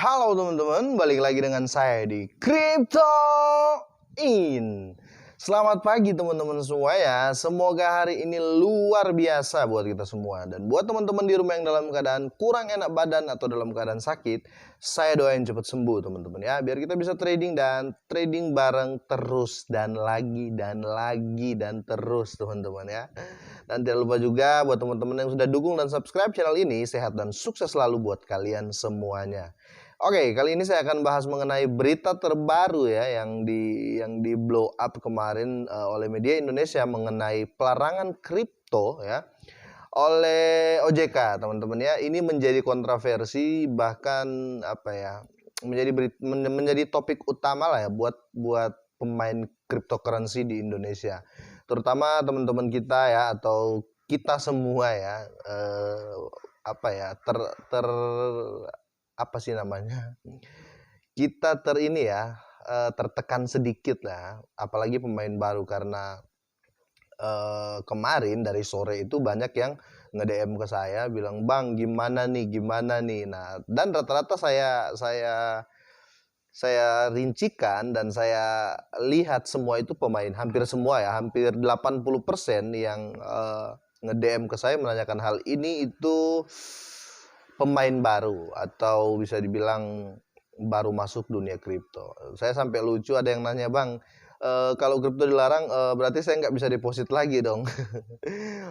Halo teman-teman, balik lagi dengan saya di Crypto In. Selamat pagi teman-teman semua ya. Semoga hari ini luar biasa buat kita semua. Dan buat teman-teman di rumah yang dalam keadaan kurang enak badan atau dalam keadaan sakit, saya doain cepat sembuh teman-teman ya. Biar kita bisa trading dan trading bareng terus dan lagi dan terus teman-teman ya. Dan tidak lupa juga buat teman-teman yang sudah dukung dan subscribe channel ini, sehat dan sukses selalu buat kalian semuanya. Oke, kali ini saya akan bahas mengenai berita terbaru ya yang di blow up kemarin oleh media Indonesia mengenai pelarangan kripto ya oleh OJK, teman-teman ya. Ini menjadi kontroversi, bahkan apa ya, menjadi topik utama lah ya buat pemain cryptocurrency di Indonesia. Terutama teman-teman kita ya, atau kita semua ya, apa ya, apa sih namanya, kita tertekan sedikit lah, apalagi pemain baru, karena kemarin dari sore itu banyak yang nge-DM ke saya bilang, "Bang, gimana nih?" Nah, dan rata-rata saya rincikan dan saya lihat semua itu pemain, hampir semua ya, hampir 80% yang nge-DM ke saya menanyakan hal ini itu pemain baru atau bisa dibilang baru masuk dunia kripto. Saya sampai lucu, ada yang nanya, "Bang, kalau kripto dilarang berarti saya nggak bisa deposit lagi dong?"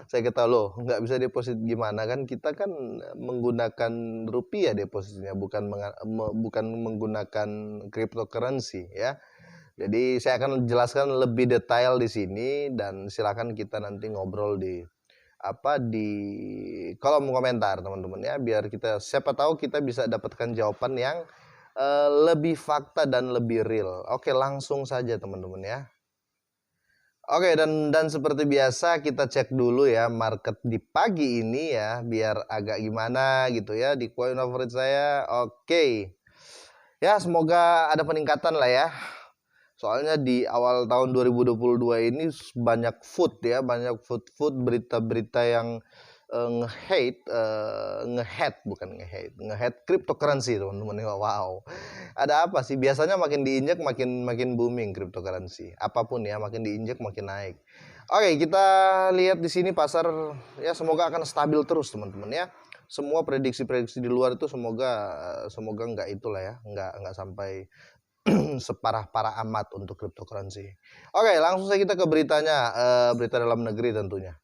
Saya kata, "Loh, nggak bisa deposit gimana, kan kita kan menggunakan rupiah depositnya, bukan menggunakan cryptocurrency ya." Jadi saya akan jelaskan lebih detail di sini, dan silakan kita nanti ngobrol di kolom komentar teman-teman ya, biar kita, siapa tahu kita bisa dapatkan jawaban yang lebih fakta dan lebih real. Oke, langsung saja teman-teman ya. Oke, dan seperti biasa kita cek dulu ya market di pagi ini ya, biar agak gimana gitu ya di coin favorit saya. Oke. Ya, semoga ada peningkatan lah ya. Soalnya di awal tahun 2022 ini banyak banyak berita-berita yang nge-hate cryptocurrency teman-teman. Wow, ada apa sih? Biasanya makin diinjak makin booming cryptocurrency, apapun ya, makin diinjak makin naik. Oke, kita lihat di sini pasar ya, semoga akan stabil terus teman-teman ya. Semua prediksi di luar itu semoga nggak itulah ya, nggak sampai separah-parah amat untuk cryptocurrency. Oke, langsung saja kita ke beritanya, berita dalam negeri tentunya.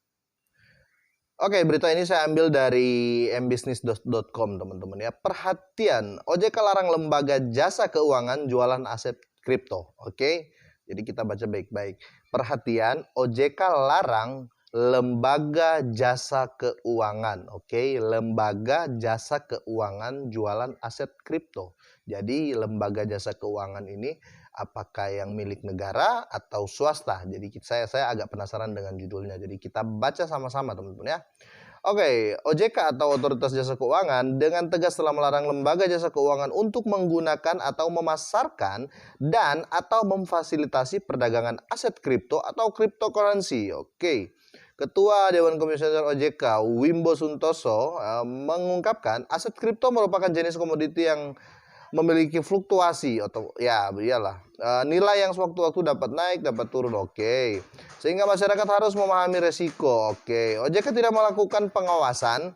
Oke, berita ini saya ambil dari mbusiness.com teman-teman ya. Perhatian, OJK larang lembaga jasa keuangan jualan aset kripto. Oke, jadi kita baca baik-baik. Perhatian, OJK larang lembaga jasa keuangan. Oke, lembaga jasa keuangan jualan aset kripto. Jadi lembaga jasa keuangan ini apakah yang milik negara atau swasta? Jadi saya agak penasaran dengan judulnya. Jadi kita baca sama-sama teman-teman ya. Oke, OJK atau Otoritas Jasa Keuangan dengan tegas telah melarang lembaga jasa keuangan untuk menggunakan atau memasarkan dan atau memfasilitasi perdagangan aset kripto atau cryptocurrency. Oke. Ketua Dewan Komisioner OJK Wimbo Suntoso mengungkapkan aset kripto merupakan jenis komoditi yang memiliki fluktuasi atau ya iyalah, nilai yang sewaktu-waktu dapat naik dapat turun. Oke, sehingga masyarakat harus memahami resiko. Oke, OJK tidak melakukan pengawasan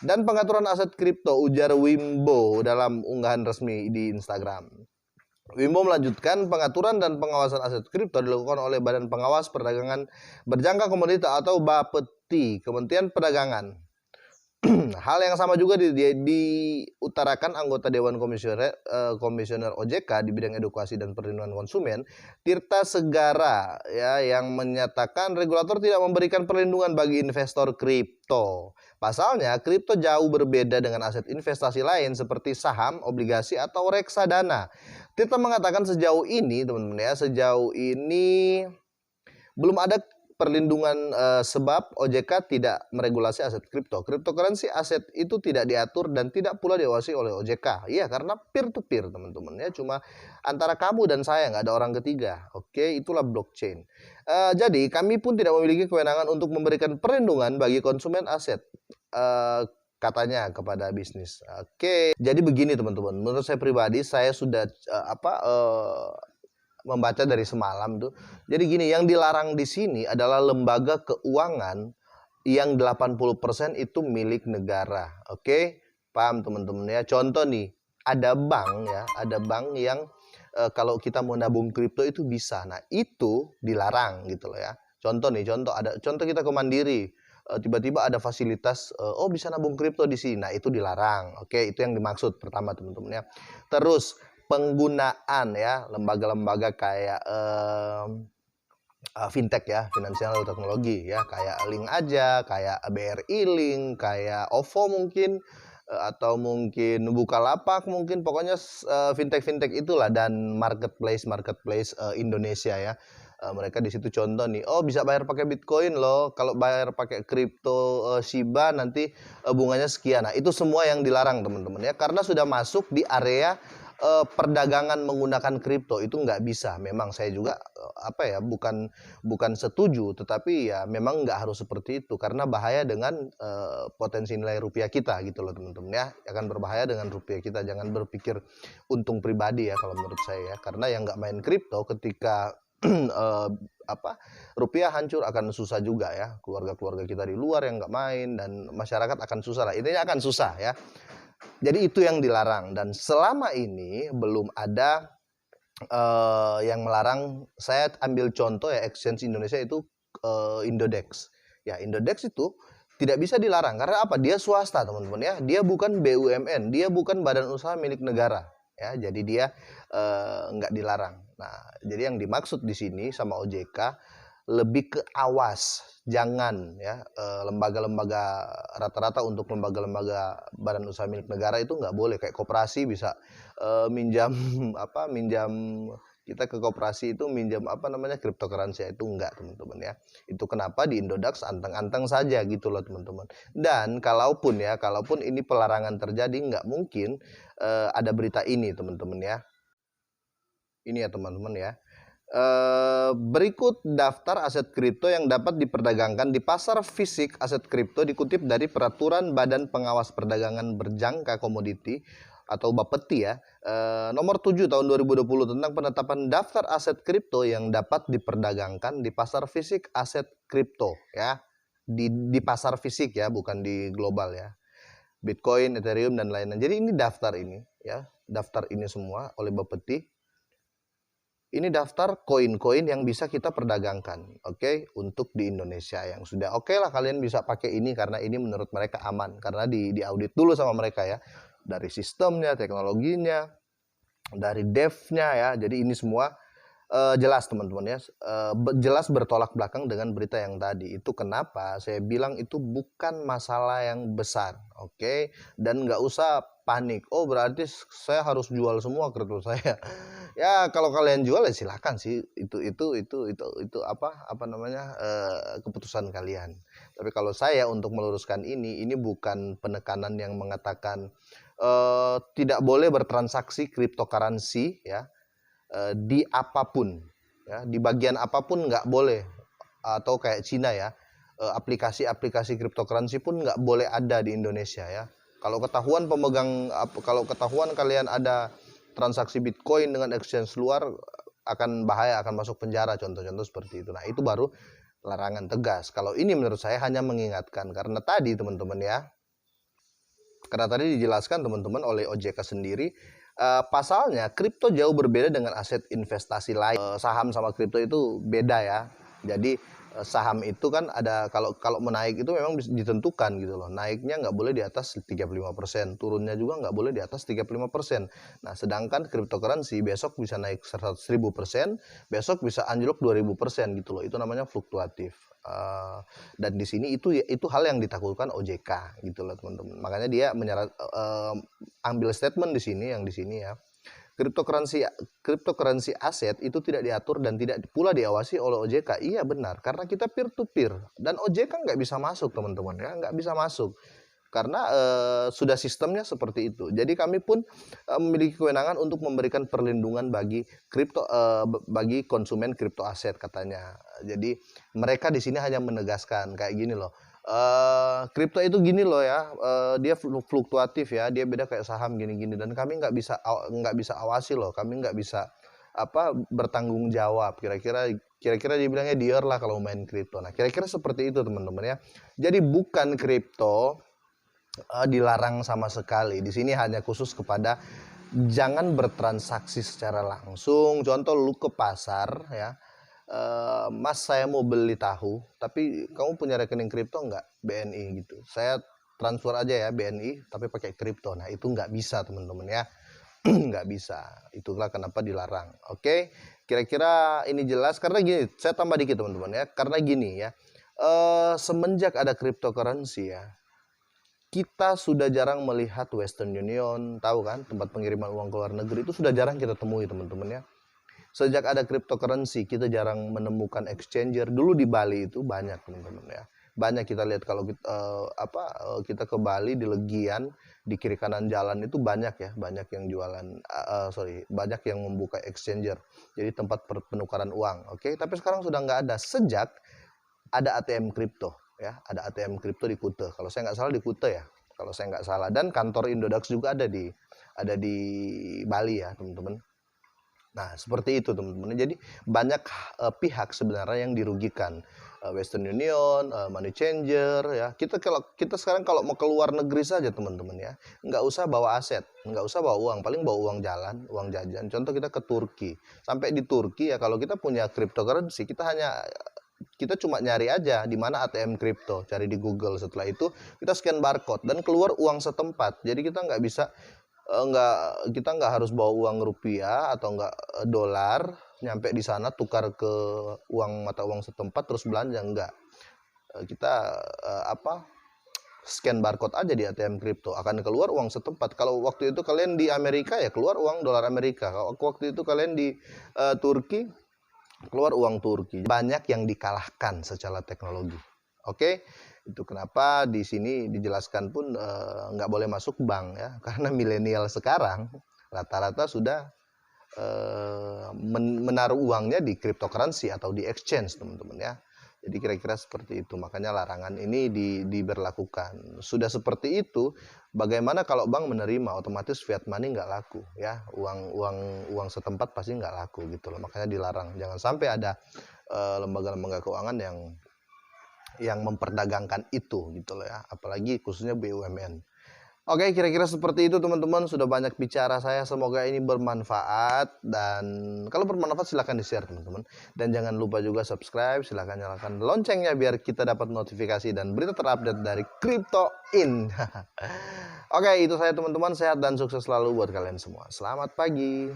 dan pengaturan aset kripto, ujar Wimbo dalam unggahan resmi di Instagram. Wimbo melanjutkan, pengaturan dan pengawasan aset kripto dilakukan oleh Badan Pengawas Perdagangan Berjangka Komoditas atau Bapeti, Kementerian Perdagangan. Hal yang sama juga diutarakan anggota Dewan Komisioner OJK di bidang edukasi dan perlindungan konsumen, Tirta Segara ya, yang menyatakan regulator tidak memberikan perlindungan bagi investor kripto. Pasalnya, kripto jauh berbeda dengan aset investasi lain seperti saham, obligasi atau reksadana. Tirta mengatakan sejauh ini teman-teman ya, belum ada perlindungan sebab OJK tidak meregulasi aset kripto. Cryptocurrency aset itu tidak diatur dan tidak pula diawasi oleh OJK. Iya, karena peer to peer teman-teman ya, cuma antara kamu dan saya, nggak ada orang ketiga. Oke, itulah blockchain. Jadi kami pun tidak memiliki kewenangan untuk memberikan perlindungan bagi konsumen aset katanya kepada bisnis. Oke, jadi begini teman-teman. Menurut saya pribadi, saya sudah membaca dari semalam tuh. Jadi gini, yang dilarang di sini adalah lembaga keuangan yang 80% itu milik negara. Oke, paham teman-teman ya. Contoh nih, ada bank ya, ada bank yang kalau kita mau nabung kripto itu bisa. Nah, itu dilarang gitu loh ya. Contoh nih, contoh kita ke Mandiri. Tiba-tiba ada fasilitas oh bisa nabung kripto di sini. Nah, itu dilarang. Oke, itu yang dimaksud pertama teman-teman ya. Terus penggunaan ya lembaga-lembaga kayak fintech ya, finansial teknologi ya, kayak Link aja, kayak BRI Link, kayak OVO mungkin, atau mungkin Bukalapak mungkin, pokoknya fintech-fintech itulah, dan marketplace Indonesia ya. Mereka di situ contoh nih, oh bisa bayar pakai Bitcoin loh, kalau bayar pakai kripto Shiba nanti bunganya sekian. Nah, itu semua yang dilarang teman-teman ya, karena sudah masuk di area perdagangan menggunakan kripto itu nggak bisa. Memang saya juga bukan setuju, tetapi ya memang nggak harus seperti itu karena bahaya dengan potensi nilai rupiah kita gitu loh teman-teman ya. Akan berbahaya dengan rupiah kita. Jangan berpikir untung pribadi ya kalau menurut saya ya. Karena yang nggak main kripto ketika rupiah hancur akan susah juga ya. Keluarga-keluarga kita di luar yang nggak main dan masyarakat akan susah lah. Intinya akan susah ya. Jadi itu yang dilarang, dan selama ini belum ada yang melarang. Saya ambil contoh ya, exchange Indonesia itu Indodex. Ya, Indodex itu tidak bisa dilarang karena apa? Dia swasta, teman-teman ya. Dia bukan BUMN, dia bukan badan usaha milik negara. Ya, jadi dia nggak dilarang. Nah, jadi yang dimaksud di sini sama OJK lebih ke awas, jangan ya lembaga-lembaga, rata-rata untuk lembaga-lembaga badan usaha milik negara itu nggak boleh. Kayak koperasi bisa minjam minjam, kita ke koperasi itu minjam cryptocurrency, itu enggak teman-teman ya. Itu kenapa di Indodax anteng-anteng saja gitu loh teman-teman. Dan kalaupun ini pelarangan terjadi, nggak mungkin ada berita ini teman-teman ya. Ini ya teman-teman ya. Berikut daftar aset kripto yang dapat diperdagangkan di pasar fisik aset kripto dikutip dari Peraturan Badan Pengawas Perdagangan Berjangka Komoditi atau Bapeti ya, nomor 7 tahun 2020 tentang penetapan daftar aset kripto yang dapat diperdagangkan di pasar fisik aset kripto ya. Di pasar fisik ya, bukan di global ya. Bitcoin, Ethereum dan lain-lain. Jadi ini daftar ini ya, daftar ini semua oleh Bapeti. Ini daftar koin-koin yang bisa kita perdagangkan, oke, untuk di Indonesia yang sudah oke lah kalian bisa pakai ini karena ini menurut mereka aman karena diaudit dulu sama mereka ya, dari sistemnya, teknologinya, dari dev-nya ya. Jadi ini semua jelas teman-teman ya, jelas bertolak belakang dengan berita yang tadi. Itu kenapa saya bilang itu bukan masalah yang besar, oke, dan nggak usah panik. Oh berarti saya harus jual semua kripto saya. Ya kalau kalian jual ya silakan sih, itu keputusan kalian. Tapi kalau saya untuk meluruskan ini bukan penekanan yang mengatakan tidak boleh bertransaksi cryptocurrency ya. Di apapun ya, di bagian apapun nggak boleh, atau kayak Cina ya, aplikasi-aplikasi cryptocurrency pun nggak boleh ada di Indonesia ya. Kalau ketahuan kalian ada transaksi Bitcoin dengan exchange luar, akan bahaya, akan masuk penjara, contoh-contoh seperti itu. Nah, itu baru larangan tegas. Kalau ini menurut saya hanya mengingatkan karena tadi teman-teman ya, karena tadi dijelaskan teman-teman oleh OJK sendiri. Pasalnya kripto jauh berbeda dengan aset investasi lain. Saham sama kripto itu beda ya. Jadi saham itu kan ada, kalau menaik itu memang ditentukan gitu loh. Naiknya nggak boleh di atas 35%, turunnya juga nggak boleh di atas 35%. Nah, sedangkan cryptocurrency besok bisa naik 100.000%, besok bisa anjlok 2000% gitu loh. Itu namanya fluktuatif. Dan di sini itu hal yang ditakutkan OJK gitu loh teman-teman. Makanya dia ambil statement di sini ya. Cryptocurrency aset itu tidak diatur dan tidak pula diawasi oleh OJK. Iya benar, karena kita peer to peer dan OJK nggak bisa masuk teman-teman ya, nggak bisa masuk karena sudah sistemnya seperti itu. Jadi kami pun memiliki kewenangan untuk memberikan perlindungan bagi bagi konsumen kripto aset katanya. Jadi mereka di sini hanya menegaskan kayak gini loh. Kripto itu gini loh ya, dia fluktuatif ya, dia beda kayak saham gini-gini dan kami nggak bisa awasi loh, kami nggak bisa bertanggung jawab. Kira-kira dibilangnya dior lah kalau main kripto. Nah, kira-kira seperti itu teman-teman ya. Jadi bukan kripto dilarang sama sekali. Di sini hanya khusus kepada jangan bertransaksi secara langsung. Contoh lu ke pasar ya, Mas saya mau beli tahu, tapi kamu punya rekening kripto nggak? BNI gitu. Saya transfer aja ya BNI, tapi pakai kripto. Nah itu nggak bisa teman-teman ya, nggak bisa. Itulah kenapa dilarang. Oke, kira-kira ini jelas karena gini. Saya tambah dikit teman-teman ya, karena gini ya. Semenjak ada cryptocurrency ya, kita sudah jarang melihat Western Union, tahu kan, tempat pengiriman uang ke luar negeri itu sudah jarang kita temui teman-teman ya. Sejak ada cryptocurrency, kita jarang menemukan exchanger. Dulu di Bali itu banyak teman-teman ya. Banyak kita lihat kalau kita ke Bali di Legian, di kiri kanan jalan itu banyak ya, banyak yang jualan, banyak yang membuka exchanger. Jadi tempat penukaran uang, oke. Tapi sekarang sudah nggak ada sejak ada ATM kripto ya, ada ATM kripto di Kuta. Kalau saya nggak salah di Kuta ya, kalau saya nggak salah. Dan kantor Indodax juga ada di Bali ya teman-teman. Nah seperti itu teman-teman. Jadi banyak pihak sebenarnya yang dirugikan. Western Union, Money Changer ya. Kita sekarang kalau mau keluar negeri saja teman-teman ya, nggak usah bawa aset, nggak usah bawa uang, paling bawa uang jalan, uang jajan. Contoh kita ke Turki, sampai di Turki ya kalau kita punya cryptocurrency, kita cuma nyari aja di mana ATM kripto, cari di Google. Setelah itu kita scan barcode dan keluar uang setempat. Jadi kita nggak harus bawa uang rupiah atau dolar, nyampe di sana tukar ke mata uang setempat terus belanja. Enggak. Kita scan barcode aja di ATM kripto, akan keluar uang setempat. Kalau waktu itu kalian di Amerika ya keluar uang dolar Amerika. Kalau waktu itu kalian di Turki, keluar uang Turki. Banyak yang dikalahkan secara teknologi. Oke, itu kenapa di sini dijelaskan pun nggak boleh masuk bank ya, karena milenial sekarang rata-rata sudah menaruh uangnya di cryptocurrency atau di exchange teman-teman ya. Jadi kira-kira seperti itu, makanya larangan ini diberlakukan. Sudah seperti itu, bagaimana kalau bank menerima, otomatis fiat money nggak laku ya, uang setempat pasti nggak laku gitu loh. Makanya dilarang, jangan sampai ada lembaga-lembaga keuangan yang memperdagangkan itu gitu loh ya, apalagi khususnya BUMN. Oke, kira-kira seperti itu teman-teman. Sudah banyak bicara saya, semoga ini bermanfaat. Dan kalau bermanfaat silahkan di-share teman-teman. Dan jangan lupa juga subscribe, silahkan nyalakan loncengnya biar kita dapat notifikasi dan berita terupdate dari Crypto In. Oke, itu saya teman-teman. Sehat dan sukses selalu buat kalian semua. Selamat pagi.